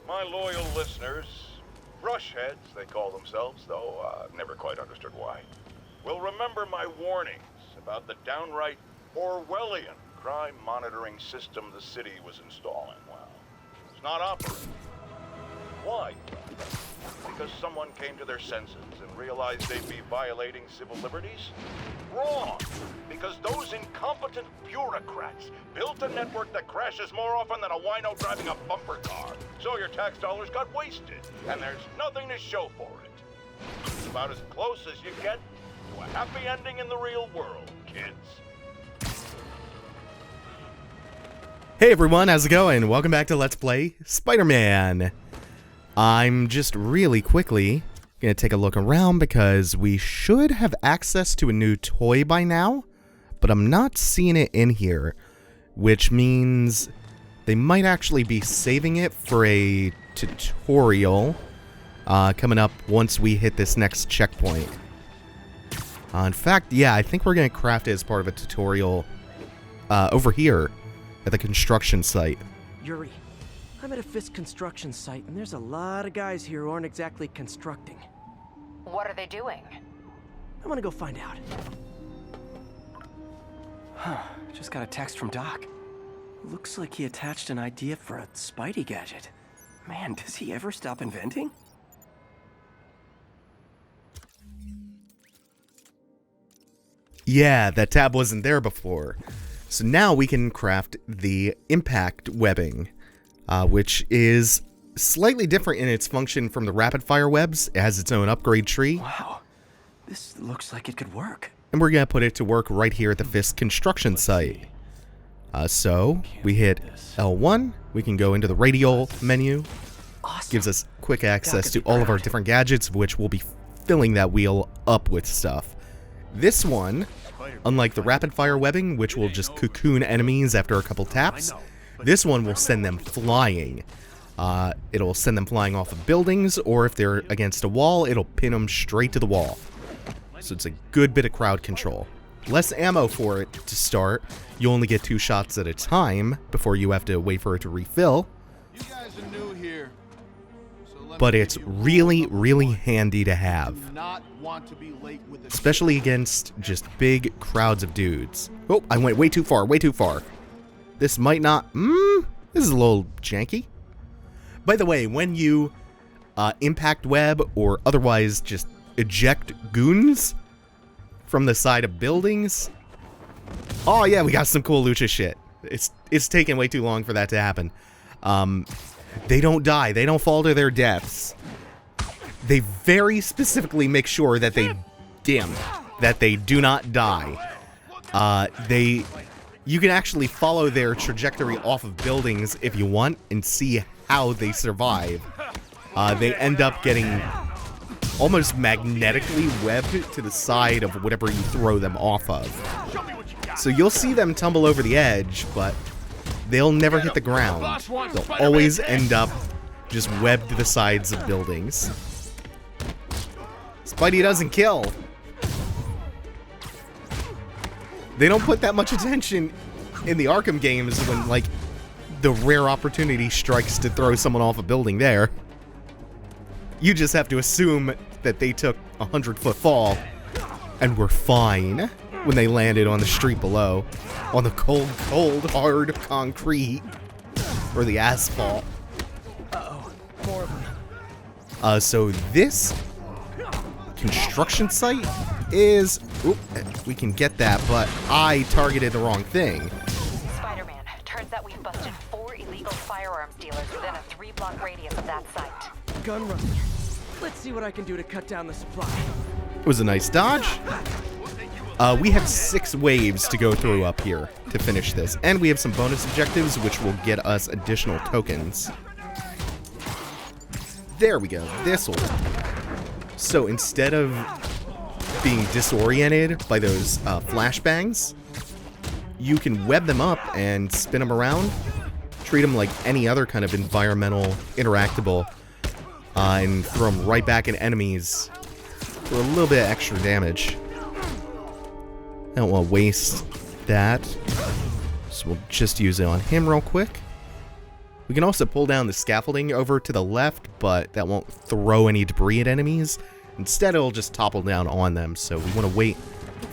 My loyal listeners, brushheads they call themselves, though I've never quite understood why, will remember my warnings about the downright Orwellian crime monitoring system the city was installing. Well, it's not operating. Why? Because someone came to their senses and realized they'd be violating civil liberties? Wrong! Because those incompetent bureaucrats built a network that crashes more often than a wino driving a bumper car. So your tax dollars got wasted, and there's nothing to show for it. It's about as close as you get to a happy ending in the real world, kids. Hey everyone, how's it going? Welcome back to Let's Play Spider-Man. I'm just really quickly gonna take a look around because we should have access to a new toy by now, but I'm not seeing it in here, which means they might actually be saving it for a tutorial coming up once we hit this next checkpoint. In fact, yeah, I think we're gonna craft it as part of a tutorial over here at the construction site. Yuri, I'm at a Fiske construction site, and there's a lot of guys here who aren't exactly constructing. What are they doing? I want to go find out. Just got a text from Doc. Looks like he attached an idea for a Spidey gadget. Man, does he ever stop inventing? Yeah, that tab wasn't there before. So now we can craft the impact webbing, which is slightly different in its function from the rapid fire webs. It has its own upgrade tree. Wow, this looks like it could work. And we're going to put it to work right here at the Fiske construction site. So we hit L1, we can go into the radial menu. Awesome. Gives us quick access to all of our different gadgets, which we'll be filling that wheel up with stuff. This one, unlike the rapid fire webbing, which will just cocoon enemies after a couple taps, this one will send them flying. It'll send them flying off of buildings, or if they're against a wall, it'll pin them straight to the wall. So it's a good bit of crowd control. Less ammo for it to start. You only get 2 shots at a time before you have to wait for it to refill. You guys are new here, but it's really, really handy to have. Especially against just big crowds of dudes. Oh, I went way too far, way too far. This might not... this is a little janky. By the way, when you impact web or otherwise just eject goons from the side of buildings... Oh yeah, we got some cool lucha shit. It's taken way too long for that to happen. They don't die. They don't fall to their deaths. They very specifically make sure that they do not die. You can actually follow their trajectory off of buildings if you want and see how they survive. They end up getting almost magnetically webbed to the side of whatever you throw them off of. So you'll see them tumble over the edge, but they'll never hit the ground. They'll always end up just webbed to the sides of buildings. Spidey doesn't kill. They don't put that much attention in the Arkham games when, like, the rare opportunity strikes to throw someone off a building there. You just have to assume that they took a 100-foot fall and were fine when they landed on the street below, on the cold, cold, hard concrete, or the asphalt. Uh-oh, more of them. So this construction site is... Oop, we can get that, but I targeted the wrong thing. Spider-Man, turns out we've busted 4 illegal firearms dealers within a 3-block radius of that site. Gun runner. Let's see what I can do to cut down the supply. It was a nice dodge. We have 6 waves to go through up here to finish this, and we have some bonus objectives which will get us additional tokens. There we go. This'll... So instead of being disoriented by those flashbangs, you can web them up and spin them around, treat them like any other kind of environmental interactable, and throw them right back at enemies for a little bit of extra damage. I don't want to waste that, so we'll just use it on him real quick. We can also pull down the scaffolding over to the left, but that won't throw any debris at enemies. Instead, it'll just topple down on them, so we want to wait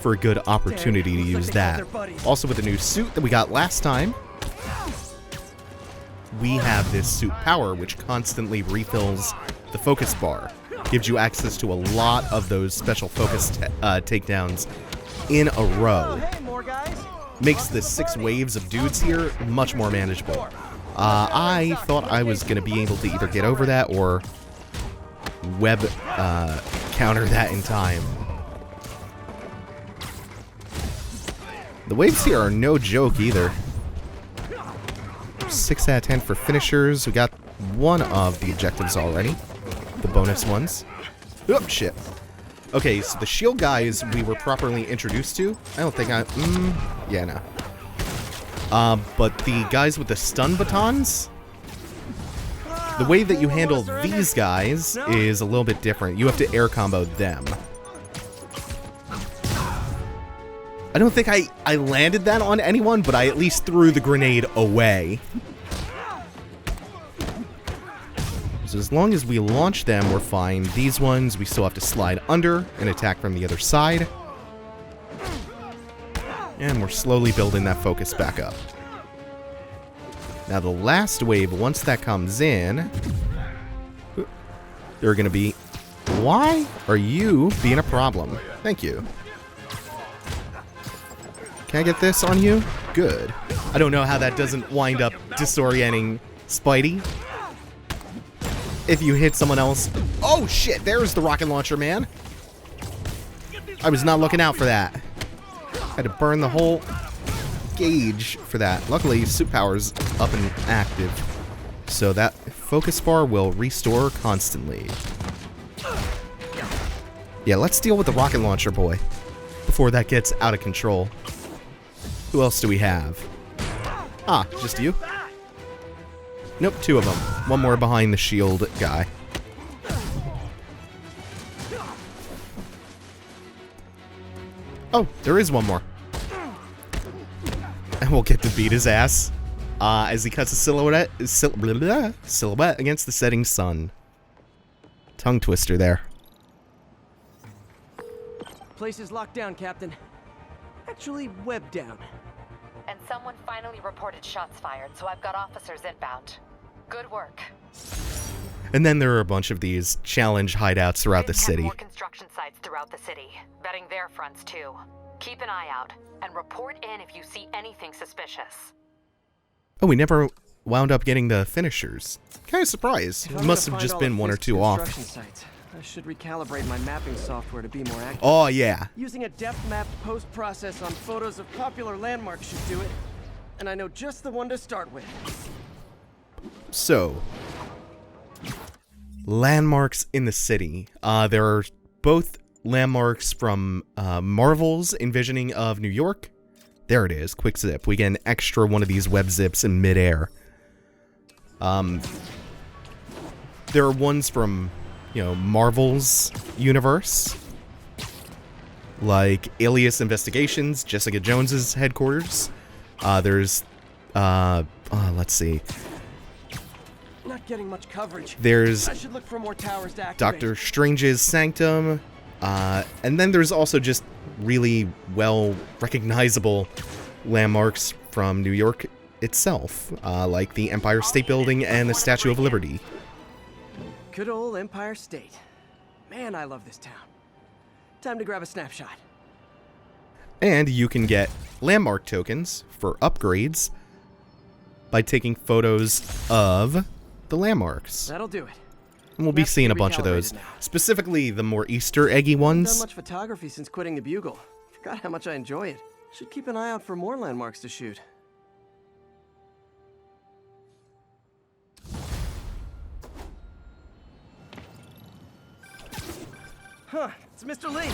for a good opportunity to use that. Also, with the new suit that we got last time, we have this suit power, which constantly refills the focus bar. Gives you access to a lot of those special focus takedowns in a row. Makes the 6 waves of dudes here much more manageable. I thought I was going to be able to either get over that or web counter that in time. The waves here are no joke either. 6 out of 10 for finishers. We got one of the objectives already. The bonus ones. Oh, shit. Okay, so the shield guys we were properly introduced to. I don't think yeah, no. But the guys with the stun batons, the way that you handle these guys is a little bit different. You have to air combo them. I don't think I landed that on anyone, but I at least threw the grenade away. So as long as we launch them, we're fine. These ones, we still have to slide under and attack from the other side. And we're slowly building that focus back up. Now the last wave, once that comes in, they're going to be... Why are you being a problem? Thank you. Can I get this on you? Good. I don't know how that doesn't wind up disorienting Spidey. If you hit someone else... Oh shit, there's the rocket launcher, man. I was not looking out for that. Had to burn the whole gauge for that. Luckily, suit power's up and active, so that focus bar will restore constantly. Yeah, let's deal with the rocket launcher boy before that gets out of control. Who else do we have? Ah, just you? Nope, 2 of them. One more behind the shield guy. Oh, there is one more. And we'll get to beat his ass as he cuts a silhouette against the setting sun. Tongue twister there. Place is locked down, Captain. Actually, webbed down. And someone finally reported shots fired, so I've got officers inbound. Good work. And then there are a bunch of these challenge hideouts throughout the city. More construction sites throughout the city, vetting their fronts too. Keep an eye out and report in if you see anything suspicious. Oh, we never wound up getting the finishers. Kind of surprised. It must have just been 1 or 2 off. Sites, I should recalibrate my mapping software to be more accurate. Oh yeah. Using a depth-mapped post-process on photos of popular landmarks should do it. And I know just the one to start with. So, landmarks in the city. There are both landmarks from Marvel's envisioning of New York. There it is, quick zip. We get an extra one of these web zips in midair. There are ones from, you know, Marvel's universe, like Alias Investigations, Jessica Jones's headquarters. There's, let's see. Not getting much coverage. There's I should look for more towers to activate. Doctor Strange's Sanctum, and then there's also just really well recognizable landmarks from New York itself, like the Empire State Building and the Statue of Liberty. Good old Empire State. Man, I love this town. Time to grab a snapshot. And you can get landmark tokens for upgrades by taking photos of the landmarks. That'll do it. And we'll be seeing a bunch of those. Specifically, the more Easter eggy ones. I haven't done much photography since quitting the Bugle. Forgot how much I enjoy it. Should keep an eye out for more landmarks to shoot. Huh, it's Mr. Lee.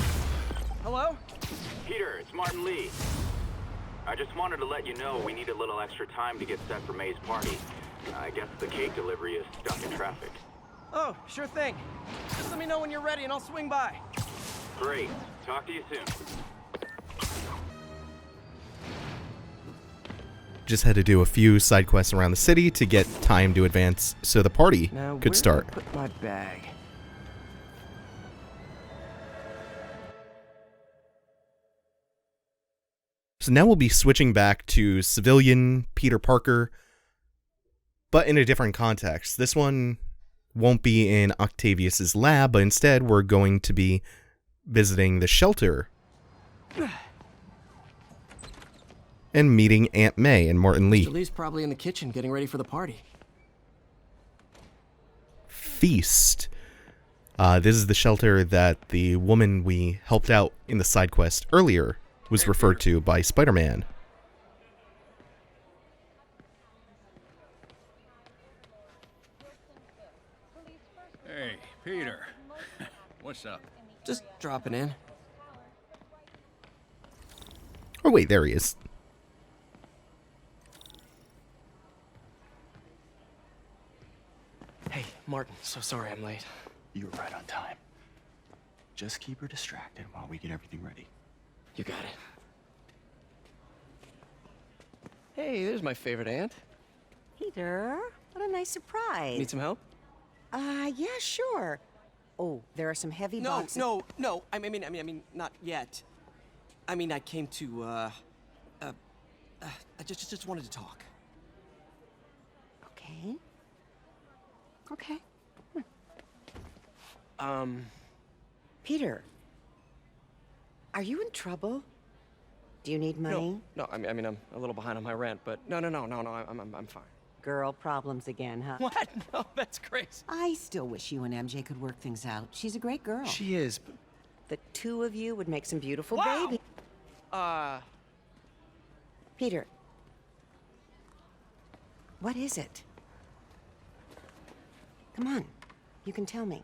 Hello? Peter, it's Martin Lee. I just wanted to let you know we need a little extra time to get set for May's party. I guess the cake delivery is stuck in traffic. Oh, sure thing. Just let me know when you're ready and I'll swing by. Great. Talk to you soon. Just had to do a few side quests around the city to get time to advance so the party Now, could start. where did I put my bag? So now we'll be switching back to civilian Peter Parker, but in a different context. This one won't be in Octavius's lab, but instead we're going to be visiting the shelter and meeting Aunt May and Martin Lee. Lee's probably in the kitchen getting ready for the party. Feast. This is the shelter that the woman we helped out in the side quest earlier was referred to by Spider-Man. Hey, Peter. What's up? Just dropping in. Oh wait, there he is. Hey, Martin, so sorry I'm late. You were right on time. Just keep her distracted while we get everything ready. You got it. Hey, there's my favorite aunt. Peter, what a nice surprise. Need some help? Yeah, sure. Oh, there are some heavy boxes. No. I mean, not yet. I mean, I came to, I just wanted to talk. Okay. Okay. Peter, are you in trouble? Do you need money? No, I mean, I'm a little behind on my rent, but no, I'm fine. Girl problems again, huh? What? No, that's crazy. I still wish you and MJ could work things out. She's a great girl. She is, but... The two of you would make some beautiful Wow! babies. Peter, what is it? Come on, you can tell me.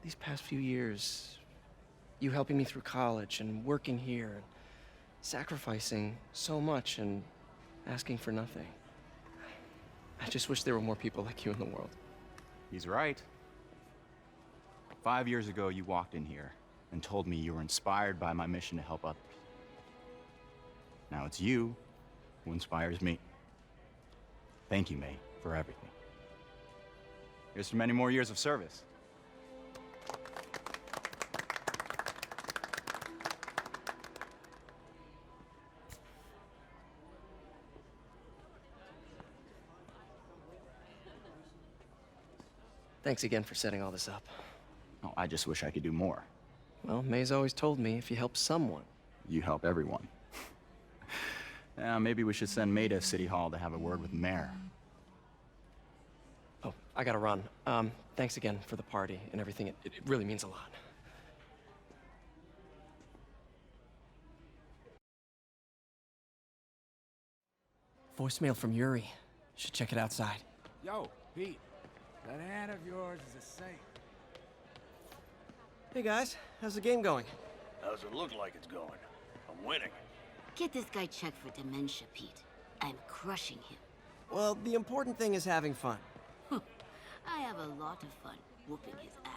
These past few years, you helping me through college and working here, and sacrificing so much and asking for nothing. I just wish there were more people like you in the world. He's right. 5 years ago, you walked in here and told me you were inspired by my mission to help others. Now it's you who inspires me. Thank you, May, for everything. Here's to many more years of service. Thanks again for setting all this up. Oh, I just wish I could do more. Well, May's always told me if you help someone. You help everyone. Maybe we should send May to City Hall to have a word with the mayor. Oh, I gotta run. Thanks again for the party and everything. It really means a lot. Voicemail from Yuri. Should check it outside. Yo, Pete. That hand of yours is a saint. Hey guys, how's the game going? How's it look like it's going? I'm winning. Get this guy checked for dementia, Pete. I'm crushing him. Well, the important thing is having fun. I have a lot of fun whooping his ass.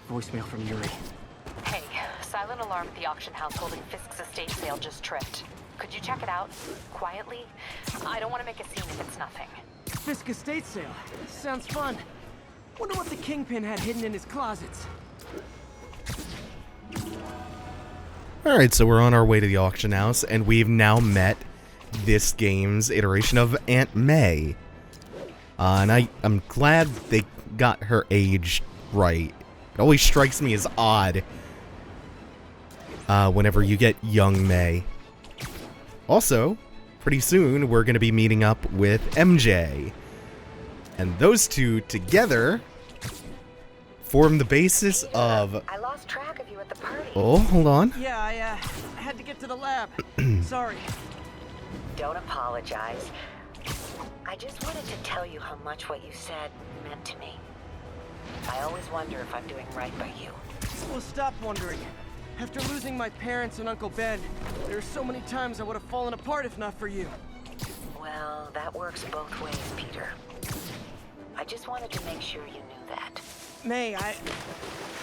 Voicemail from Yuri. Hey, silent alarm at the auction house holding Fiske's Estate sale just tripped. Could you check it out? Quietly? I don't want to make a scene if it's nothing. Fiske Estate sale. Sounds fun. Wonder what the Kingpin had hidden in his closets. Alright, so we're on our way to the auction house, and we've now met this game's iteration of Aunt May. And I'm glad they got her age right. It always strikes me as odd whenever you get young May. Also, pretty soon we're going to be meeting up with MJ. And those two together form the basis of... I lost track of you at the party? Oh, hold on. Yeah, I had to get to the lab. Sorry. Don't apologize. I just wanted to tell you how much what you said meant to me. I always wonder if I'm doing right by you. Well, stop wondering. After losing my parents and Uncle Ben, there are so many times I would have fallen apart if not for you. Well, that works both ways, Peter. I just wanted to make sure you knew that. May, I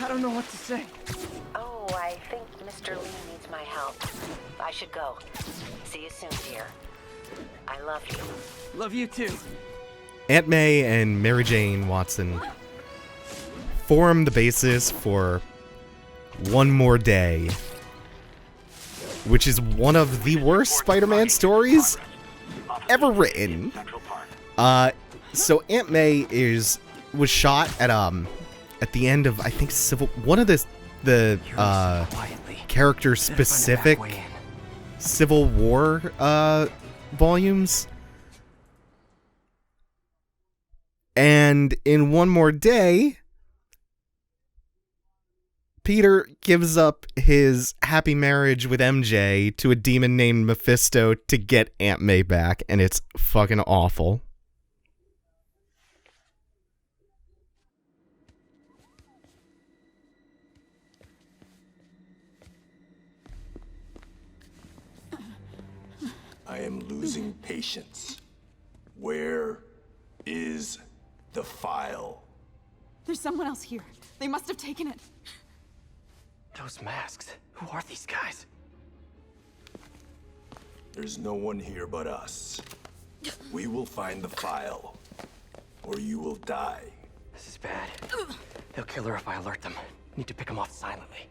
don't know what to say. Oh, I think Mr. Lee needs my help. I should go. See you soon, dear. I love you. Love you too. Aunt May and Mary Jane Watson form the basis for One More Day, which is one of the worst Spider-Man stories ever written. So Aunt May was shot at the end of, I think, one of the character specific Civil War volumes. And in One More Day, Peter gives up his happy marriage with MJ to a demon named Mephisto to get Aunt May back, and it's fucking awful. I am losing patience. Where is the file? There's someone else here. They must have taken it. Those masks. Who are these guys? There's no one here but us. We will find the file, or you will die. This is bad. They'll kill her if I alert them. Need to pick them off silently.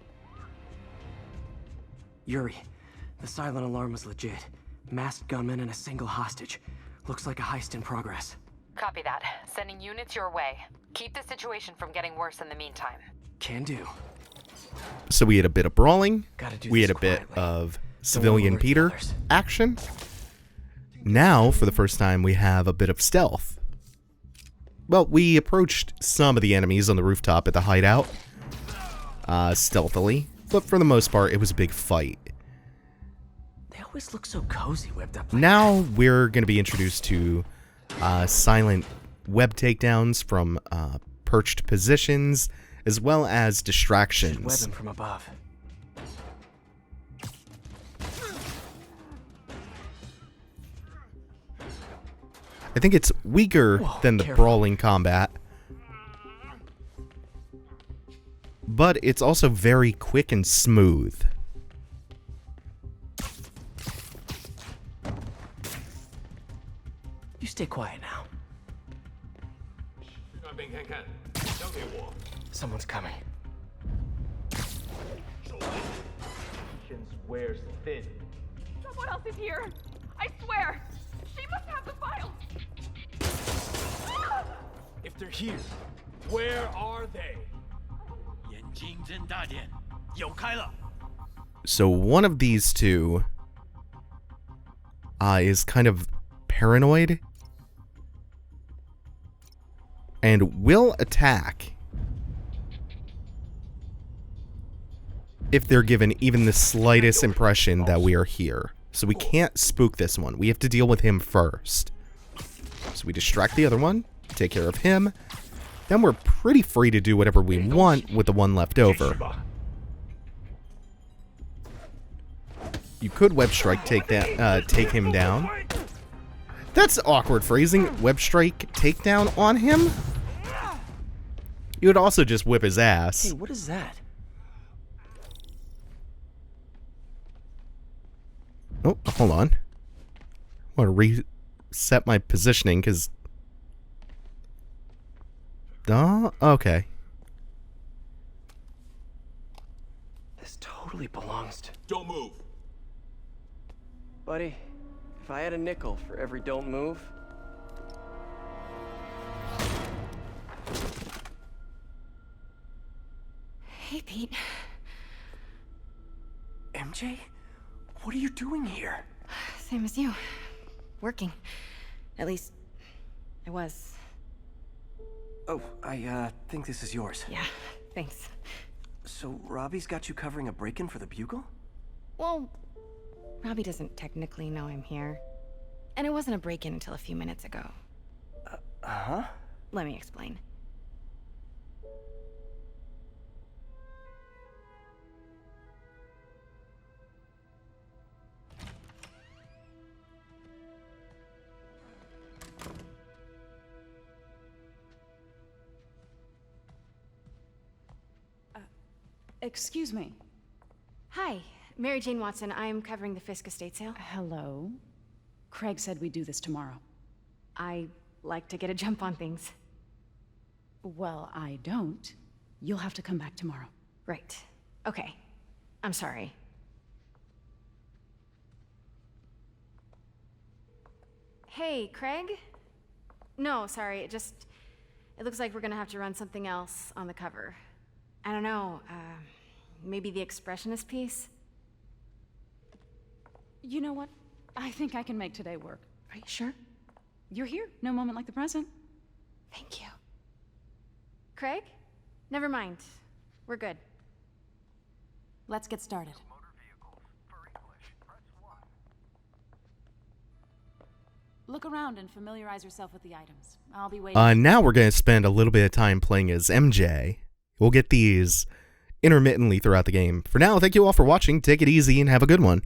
Yuri, the silent alarm was legit. Masked gunmen and a single hostage. Looks like a heist in progress. Copy that. Sending units your way. Keep the situation from getting worse in the meantime. Can do. So we had a bit of brawling. We had a bit quietly. of civilian Peter action. Now, for the first time, we have a bit of stealth. Well, we approached some of the enemies on the rooftop at the hideout stealthily, but for the most part, it was a big fight. They always look so cozy whipped up. Now we're going to be introduced to silent web takedowns from perched positions, as well as distractions. Web them from above. I think it's weaker than the brawling combat, but it's also very quick and smooth. You stay quiet now. Someone's coming. Wears thin. Someone else is here. I swear. She must have the file. If they're here, where are they? So one of these two is kind of paranoid and will attack if they're given even the slightest impression that we are here. So we can't spook this one. We have to deal with him first. So we distract the other one, take care of him. Then we're pretty free to do whatever we want with the one left over. You could web strike take him down. That's awkward phrasing. Web strike takedown on him? You would also just whip his ass. Hey, what is that? Oh, hold on. I want to reset my positioning because... Oh, okay. This totally belongs to... Don't move. Buddy, if I had a nickel for every don't move... Hey, Pete. MJ? What are you doing here? Same as you. Working. At least, I was. Oh, I think this is yours. Yeah, thanks. So Robbie's got you covering a break-in for the Bugle? Well, Robbie doesn't technically know I'm here. And it wasn't a break-in until a few minutes ago. Huh? Let me explain. Excuse me. Hi, Mary Jane Watson. I'm covering the Fiske Estate sale. Hello. Craig said we'd do this tomorrow. I like to get a jump on things. Well, I don't. You'll have to come back tomorrow. Right. Okay. I'm sorry. Hey, Craig? No, sorry. It looks like we're gonna have to run something else on the cover. I don't know, maybe the expressionist piece? You know what? I think I can make today work. Are you sure? You're here. No moment like the present. Thank you. Craig? Never mind. We're good. Let's get started. Look around and familiarize yourself with the items. I'll be waiting. Now we're going to spend a little bit of time playing as MJ. We'll get these intermittently throughout the game. For now, thank you all for watching. Take it easy and have a good one.